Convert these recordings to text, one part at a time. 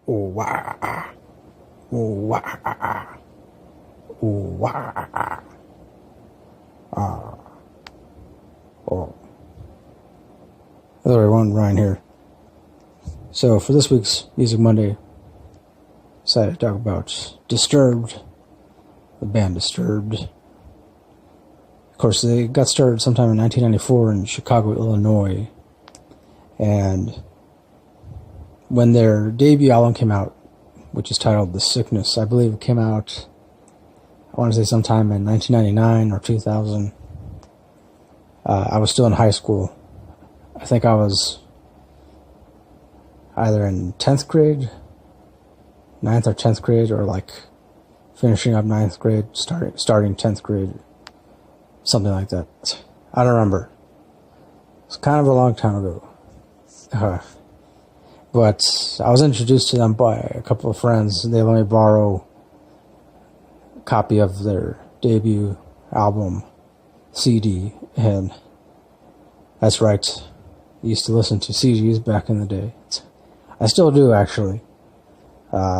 Wah, wah, wah. Oh. Hello everyone, Ryan here. So for this week's Music Monday, I decided to talk about Disturbed, the band Disturbed. Of course, they got started sometime in 1994 in Chicago, Illinois, and when their debut album came out, which is titled The Sickness, I believe it came out, I want to say sometime in 1999 or 2000. I was still in high school. I think I was either in 10th grade, 9th or 10th grade, or like finishing up 9th grade, starting 10th grade, something like that. I don't remember. It's kind of a long time ago. But I was introduced to them by a couple of friends. They let me borrow a copy of their debut album CD, and that's right, I used to listen to CDs back in the day. I still do, actually,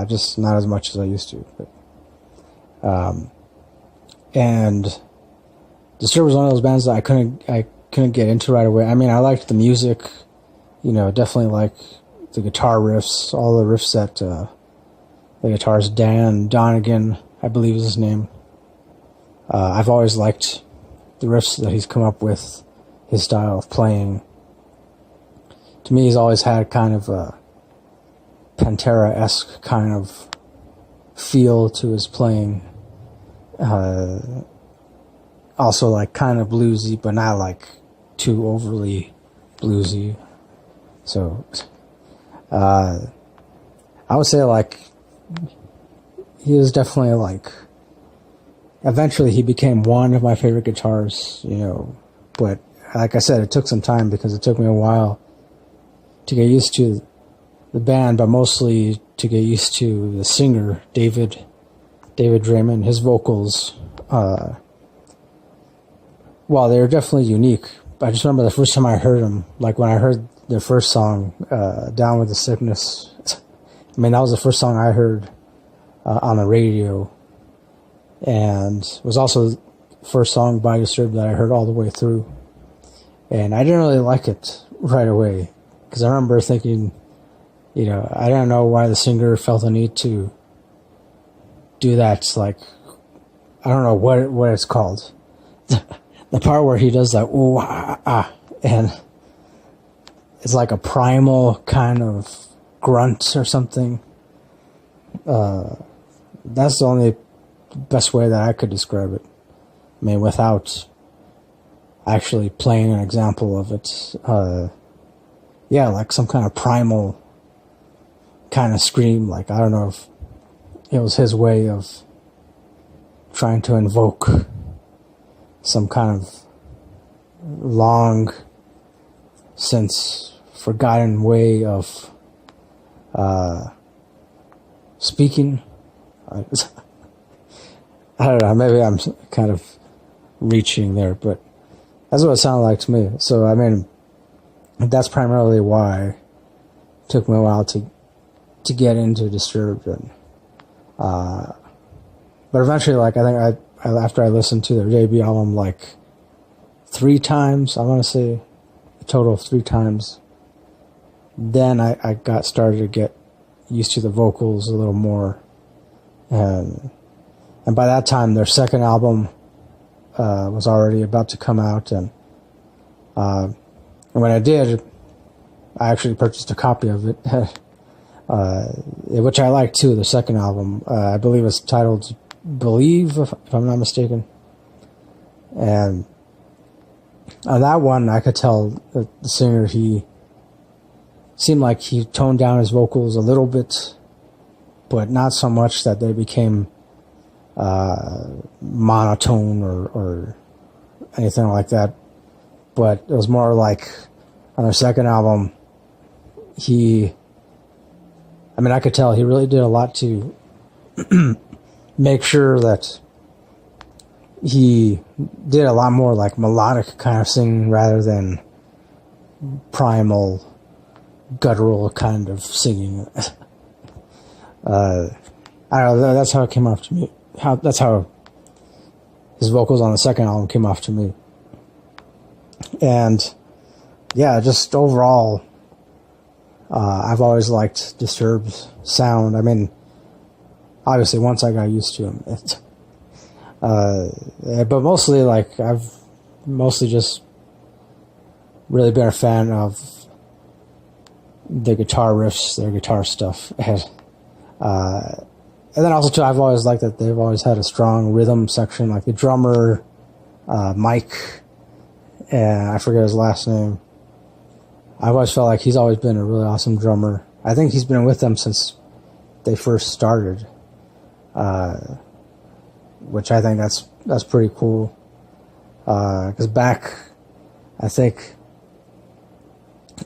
just not as much as I used to. But, and Disturbed was one of those bands that I couldn't get into right away. I mean, I liked the music, definitely like the guitar riffs, all the riffs that the guitarist Dan Donegan, I believe is his name. I've always liked the riffs that he's come up with, his style of playing. To me, he's always had kind of a Pantera-esque kind of feel to his playing. Also like kind of bluesy, but not like too overly bluesy. So I would say like he was definitely like, eventually he became one of my favorite guitarists, but like I said, it took some time because it took me a while to get used to the band, but mostly to get used to the singer, David Draiman, his vocals. Well, they were definitely unique. I just remember the first time I heard them, like when I heard their first song, Down With The Sickness. I mean, that was the first song I heard on the radio, and it was also the first song by Disturbed that I heard all the way through. And I didn't really like it right away, because I remember thinking, I don't know why the singer felt the need to do that. It's like, I don't know what it's called. The part where he does that, ooh, ah, ah, and it's like a primal kind of grunt or something. That's the only best way that I could describe it. I mean, without actually playing an example of it. Yeah, like some kind of primal kind of scream. Like, I don't know if it was his way of trying to invoke some kind of long since forgotten way of speaking. I don't know, maybe I'm kind of reaching there, but that's what it sounded like to me. So, I mean, that's primarily why it took me a while to get into Disturbed. And, but eventually, like, I think after I listened to their debut album, like, 3 times, I want to say a total of 3 times, then I got started to get used to the vocals a little more. And by that time, their second album was already about to come out, and when I did, I actually purchased a copy of it, which I liked too. The second album, I believe it's titled Believe, if I'm not mistaken. And on that one, I could tell that the singer, he seemed like he toned down his vocals a little bit, but not so much that they became monotone or anything like that. But it was more like on their second album, I could tell he really did a lot to make sure that he did a lot more like melodic kind of singing rather than primal, guttural kind of singing. I don't know, that's how it came off to me. That's how his vocals on the second album came off to me. And yeah, just overall, I've always liked Disturbed's sound. I mean, obviously once I got used to him, but mostly like I've mostly just really been a fan of the guitar riffs, their guitar stuff, and then also too, I've always liked that they've always had a strong rhythm section, like the drummer, Mike, and I forget his last name. I've always felt like he's always been a really awesome drummer. I think he's been with them since they first started, which I think that's pretty cool. Because back, I think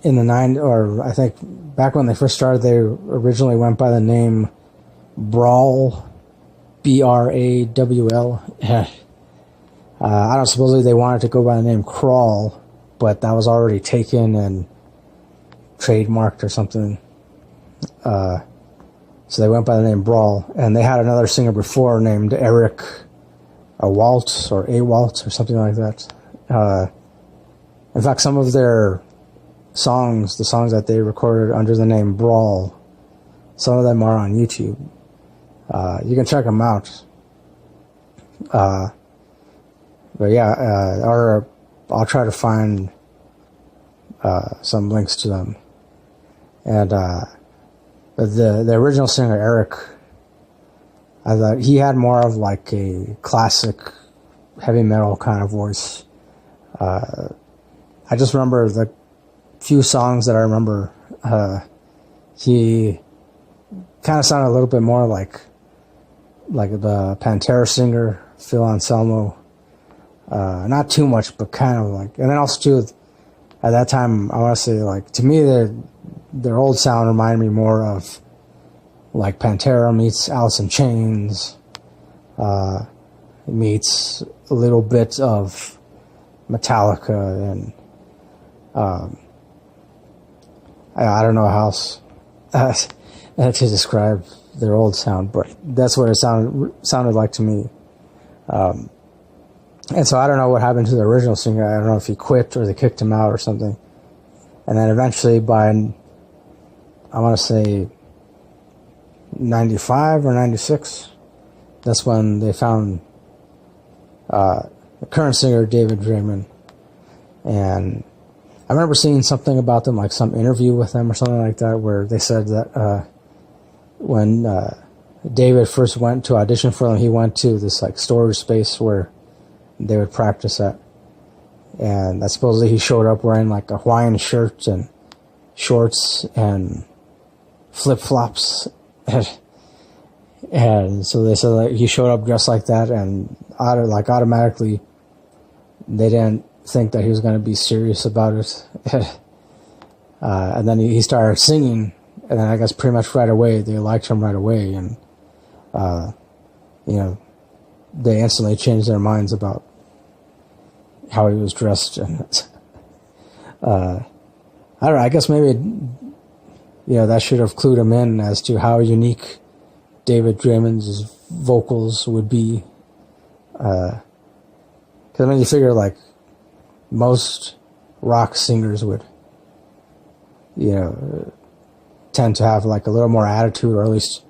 in the I think back when they first started, they originally went by the name Brawl, B-R-A-W-L. I don't supposedly they wanted to go by the name Crawl, but that was already taken and trademarked or something. So they went by the name Brawl, and they had another singer before named Eric Waltz or A Waltz or something like that. In fact, some of their songs, the songs that they recorded under the name Brawl, some of them are on YouTube. You can check them out. But yeah, or I'll try to find some links to them. And the original singer, Eric, I thought he had more of like a classic heavy metal kind of voice. I just remember the few songs that I remember, he kind of sounded a little bit more like the Pantera singer, Phil Anselmo. Not too much, but kind of like, and then also too, at that time, I want to say, like, to me, their old sound reminded me more of like Pantera meets Alice in Chains, meets a little bit of Metallica, and I don't know how else to describe their old sound, but that's what it sounded like to me. And so I don't know what happened to the original singer. I don't know if he quit or they kicked him out or something. And then eventually by, I want to say 95 or 96, that's when they found the current singer, David Draiman. And I remember seeing something about them, like some interview with them or something like that, where they said that when David first went to audition for them, he went to this like storage space where they would practice at. And that supposedly he showed up wearing like a Hawaiian shirt and shorts and flip-flops. And so they said that he showed up dressed like that, and automatically they didn't think that he was going to be serious about it. And then he started singing, and then I guess pretty much right away they liked him right away, and they instantly changed their minds about how he was dressed. And I don't know, I guess maybe that should have clued him in as to how unique David Draiman's vocals would be. Because I mean, you figure like most rock singers would tend to have like a little more attitude, or at least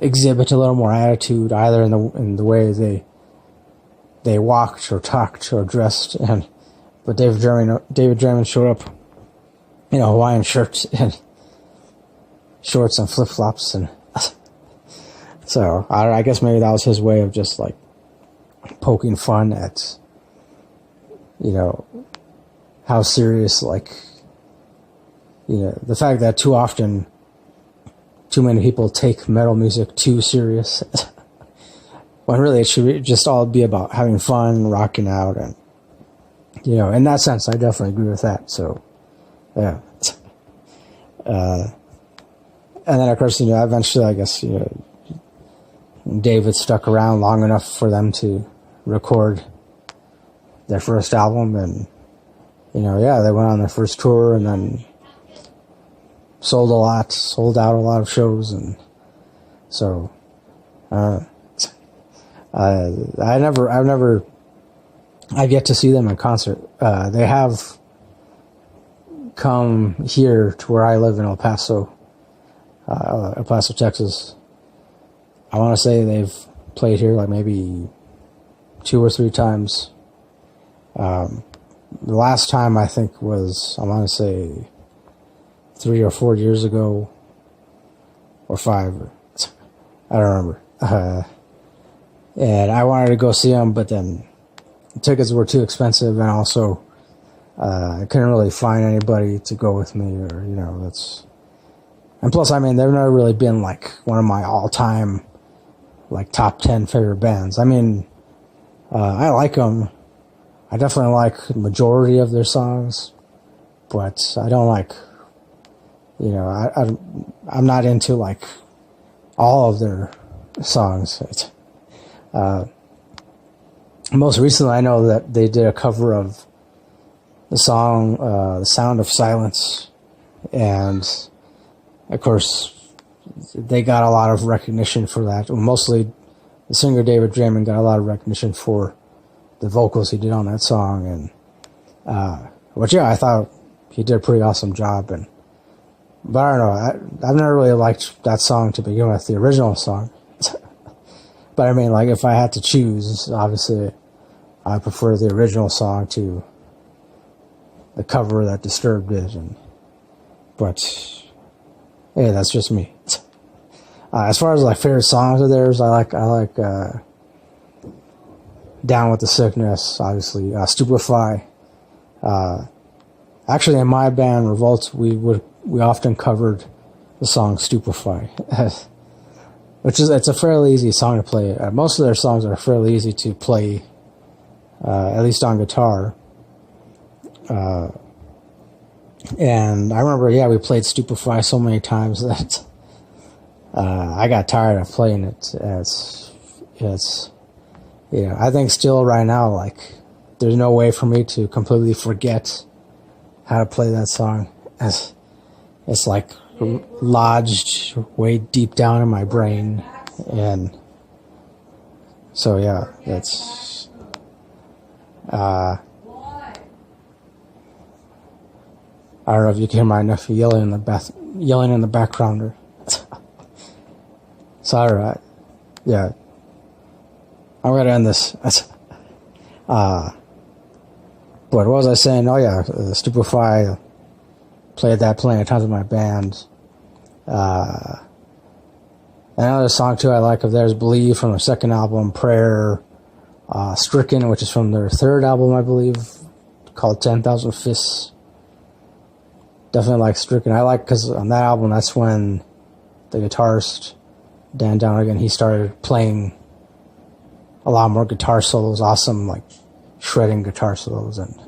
exhibit a little more attitude, either in the way they walked or talked or dressed. But David Draiman showed up in a Hawaiian shirt and shorts and flip-flops, and so I guess maybe that was his way of just like poking fun at how serious, like the fact that too often too many people take metal music too serious, when really it should just all be about having fun, rocking out, and in that sense I definitely agree with that. So yeah. And then of course eventually I guess David stuck around long enough for them to record their first album, and they went on their first tour, and then sold out a lot of shows, and So, I've yet to see them in concert. They have come here to where I live in El Paso, Texas. I want to say they've played here like maybe 2 or 3 times. The last time I think was, I want to say 3 or 4 years ago, or 5. I don't remember. And I wanted to go see them, but then the tickets were too expensive, and also I couldn't really find anybody to go with me, or, you know, that's... And plus, I mean, they've never really been, like, one of my all-time, like, top 10 favorite bands. I mean, I like them. I definitely like the majority of their songs, but I don't like, you know, I'm not into, like, all of their songs. Most recently, I know that they did a cover of the song The Sound of Silence, and of course they got a lot of recognition for that. Mostly the singer David Draiman got a lot of recognition for the vocals he did on that song, and which, yeah, I thought he did a pretty awesome job. But I don't know, I've never really liked that song to begin with, the original song. But I mean, like, if I had to choose, obviously I prefer the original song to the cover that Disturbed did. But hey, that's just me. As far as like favorite songs of theirs, I like Down with the Sickness, obviously. Stupefy. Actually, in my band Revolt, we often covered the song Stupefy. It's a fairly easy song to play. Most of their songs are fairly easy to play, at least on guitar. And I remember, yeah, we played Stupefy so many times that I got tired of playing it. It's you know, I think still right now, like, there's no way for me to completely forget how to play that song. It's like lodged way deep down in my brain, and so yeah, that's I don't know if you can hear my nephew yelling in the background, or so alright, yeah, I'm gonna end this. But what was I saying? Oh yeah, Stupefy, played that plenty of times with my band. Another song too I like of theirs, Believe, from their second album, Prayer. Stricken, which is from their third album, I believe, called 10,000 Fists. Definitely like Stricken. I like, because on that album, that's when the guitarist Dan Donegan, he started playing a lot more guitar solos, awesome, like, shredding guitar solos. And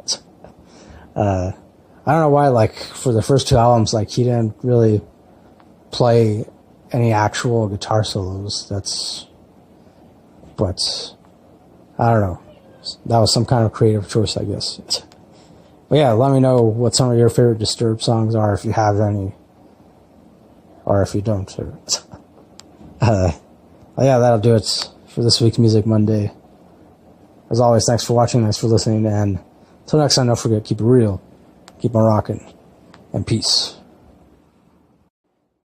I don't know why, like, for the first 2 albums, like, he didn't really play any actual guitar solos. But I don't know. That was some kind of creative choice, I guess. But yeah, let me know what some of your favorite Disturbed songs are, if you have any, or if you don't. Yeah, that'll do it for this week's Music Monday. As always, thanks for watching, thanks for listening, and until next time, don't forget, keep it real, keep on rocking, and peace.